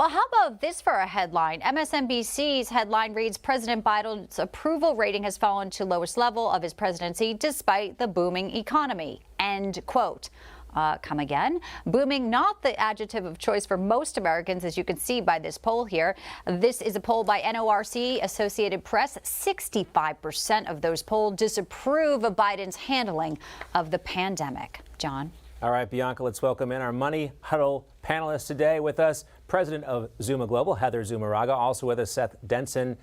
Well, how about this for a headline? MSNBC's headline reads, President Biden's approval rating has fallen to lowest level of his presidency despite the booming economy. End quote. Come again. Booming, not the adjective of choice for most Americans, as you can see by this poll here. This is a poll by NORC, Associated Press. 65% of those polled disapprove of Biden's handling of the pandemic. John. All right, Bianca, let's welcome in our Money Huddle panelists today. With us, President of Zuma Global, Heather Zumarraga. Also with us, Seth Denson,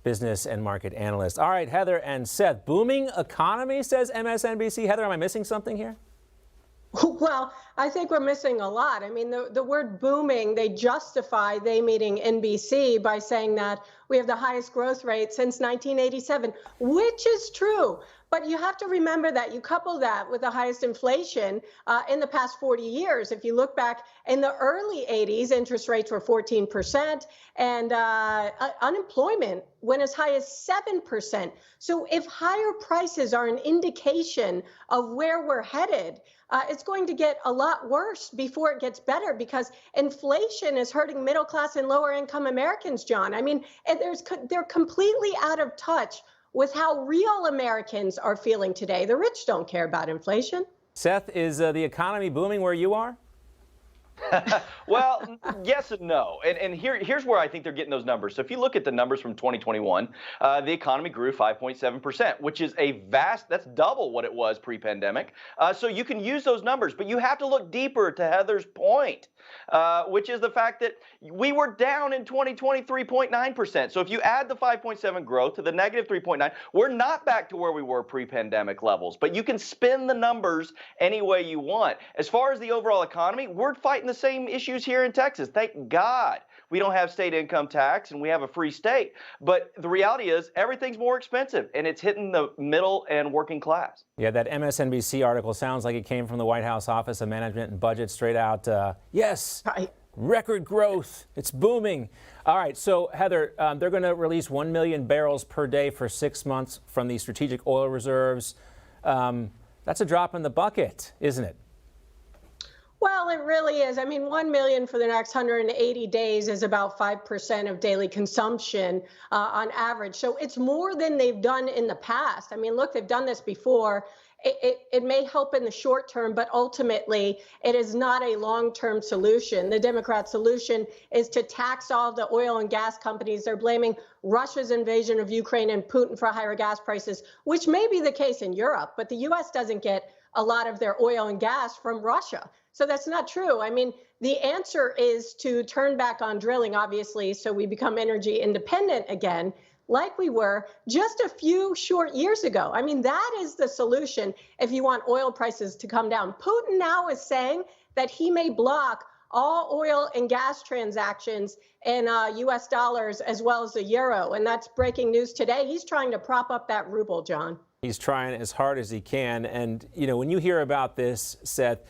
business and market analyst. All right, Heather and Seth, booming economy, says MSNBC. Heather, am I missing something here? Well, I think we're missing a lot. I mean, the word booming, they justify, they meaning NBC, by saying that we have the highest growth rate since 1987, which is true. But you have to remember that you couple that with the highest inflation in the past 40 years. If you look back in the early 80s, interest rates were 14% and unemployment went as high as 7%. So if higher prices are an indication of where we're headed, it's going to get a lot worse before it gets better, because inflation is hurting middle class and lower income Americans, John. I mean, they're completely out of touch with how real Americans are feeling today. The rich don't care about inflation. Seth, is the economy booming where you are? Well, yes and no. And here's where I think they're getting those numbers. So if you look at the numbers from 2021, the economy grew 5.7%, which is that's double what it was pre-pandemic. So you can use those numbers, but you have to look deeper to Heather's point, which is the fact that we were down in 2020 3.9%. So if you add the 5.7 growth to the negative 3.9, we're not back to where we were pre-pandemic levels, but you can spin the numbers any way you want. As far as the overall economy, we're fighting the same issues here in Texas. Thank God we don't have state income tax and we have a free state. But the reality is everything's more expensive and it's hitting the middle and working class. Yeah, that MSNBC article sounds like it came from the White House Office of Management and Budget, straight out. Yes, record growth. It's booming. All right, so Heather, they're going to release 1 million barrels per day for 6 months from the strategic oil reserves. That's a drop in the bucket, isn't it? Well, it really is. I mean, 1 million for the next 180 days is about 5% of daily consumption on average. So it's more than they've done in the past. I mean, look, they've done this before. It may help in the short term, but ultimately it is not a long-term solution. The Democrat solution is to tax all the oil and gas companies. They're blaming Russia's invasion of Ukraine and Putin for higher gas prices, which may be the case in Europe, but the U.S. doesn't get a lot of their oil and gas from Russia. So that's not true. I mean, the answer is to turn back on drilling, obviously, so we become energy independent again, like we were just a few short years ago. I mean, that is the solution if you want oil prices to come down. Putin now is saying that he may block all oil and gas transactions in U.S. dollars as well as the euro. And that's breaking news today. He's trying to prop up that ruble, John. He's trying as hard as he can. And, you know, when you hear about this, Seth,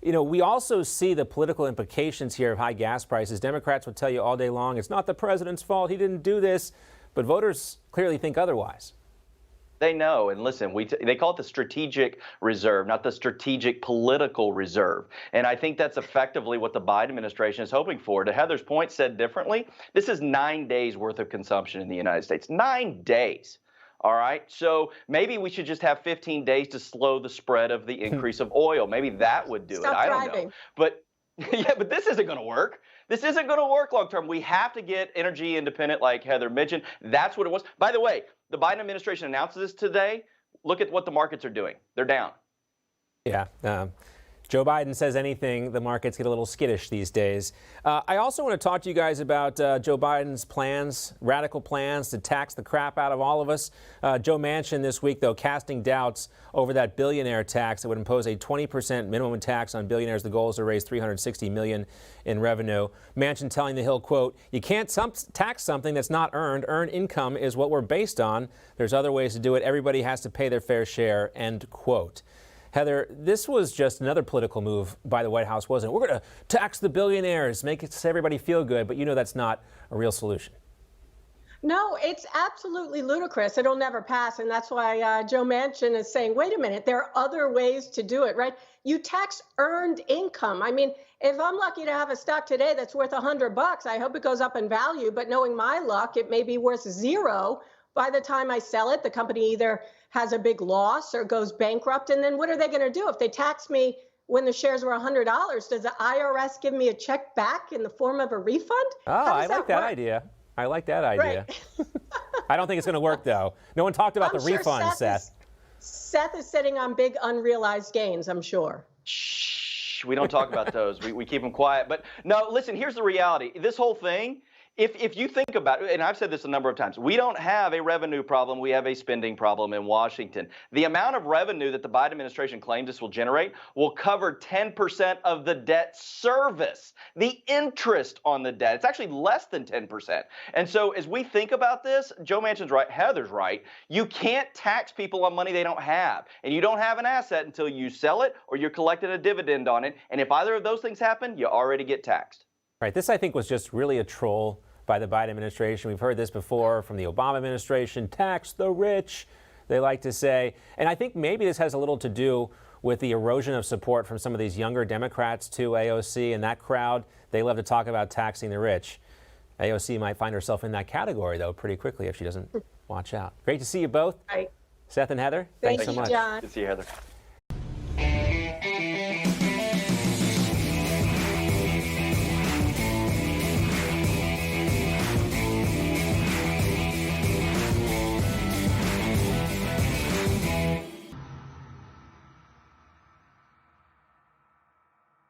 you know, we also see the political implications here of high gas prices. Democrats would tell you all day long, it's not the president's fault, he didn't do this. But voters clearly think otherwise. They know. And listen, they call it the strategic reserve, not the strategic political reserve. And I think that's effectively what the Biden administration is hoping for. To Heather's point, said differently, this is 9 days worth of consumption in the United States. 9 days. All right. So maybe we should just have 15 days to slow the spread of the increase of oil. Maybe that would do it. I don't know. But yeah, but this isn't going to work. This isn't going to work long term. We have to get energy independent, like Heather mentioned. That's what it was. By the way, the Biden administration announces this today. Look at what the markets are doing. They're down. Yeah. Joe Biden says anything, the markets get a little skittish these days. I also want to talk to you guys about Joe Biden's plans, radical plans to tax the crap out of all of us. Joe Manchin this week, though, casting doubts over that billionaire tax that would impose a 20% minimum tax on billionaires. The goal is to raise $360 million in revenue. Manchin telling the Hill, quote, you can't tax something that's not earned. Earned income is what we're based on. There's other ways to do it. Everybody has to pay their fair share, end quote. Heather, this was just another political move by the White House, wasn't it? We're going to tax the billionaires, make it so everybody feel good, but you know that's not a real solution. No, it's absolutely ludicrous. It'll never pass. And that's why Joe Manchin is saying, wait a minute, there are other ways to do it, right? You tax earned income. I mean, if I'm lucky to have a stock today that's worth $100, I hope it goes up in value. But knowing my luck, it may be worth zero. By the time I sell it, the company either has a big loss or goes bankrupt. And then what are they going to do? If they tax me when the shares were $100, does the IRS give me a check back in the form of a refund? Oh, I like that idea. I like that idea. Right. I don't think it's going to work, though. No one talked about I'm the sure refund, Seth. Seth is sitting on big unrealized gains, I'm sure. Shh, we don't talk about those. We keep them quiet. But no, listen, here's the reality. This whole thing, if you think about it, and I've said this a number of times, we don't have a revenue problem. We have a spending problem in Washington. The amount of revenue that the Biden administration claims this will generate will cover 10% of the debt service, the interest on the debt. It's actually less than 10%. And so as we think about this, Joe Manchin's right, Heather's right. You can't tax people on money they don't have. And you don't have an asset until you sell it or you're collecting a dividend on it. And if either of those things happen, you already get taxed. Right. This, I think, was just really a troll by the Biden administration. We've heard this before from the Obama administration. Tax the rich, they like to say. And I think maybe this has a little to do with the erosion of support from some of these younger Democrats to AOC and that crowd. They love to talk about taxing the rich. AOC might find herself in that category, though, pretty quickly if she doesn't watch out. Great to see you both. Right. Seth and Heather, Thank thanks so you, much. John. Good to see you, Heather.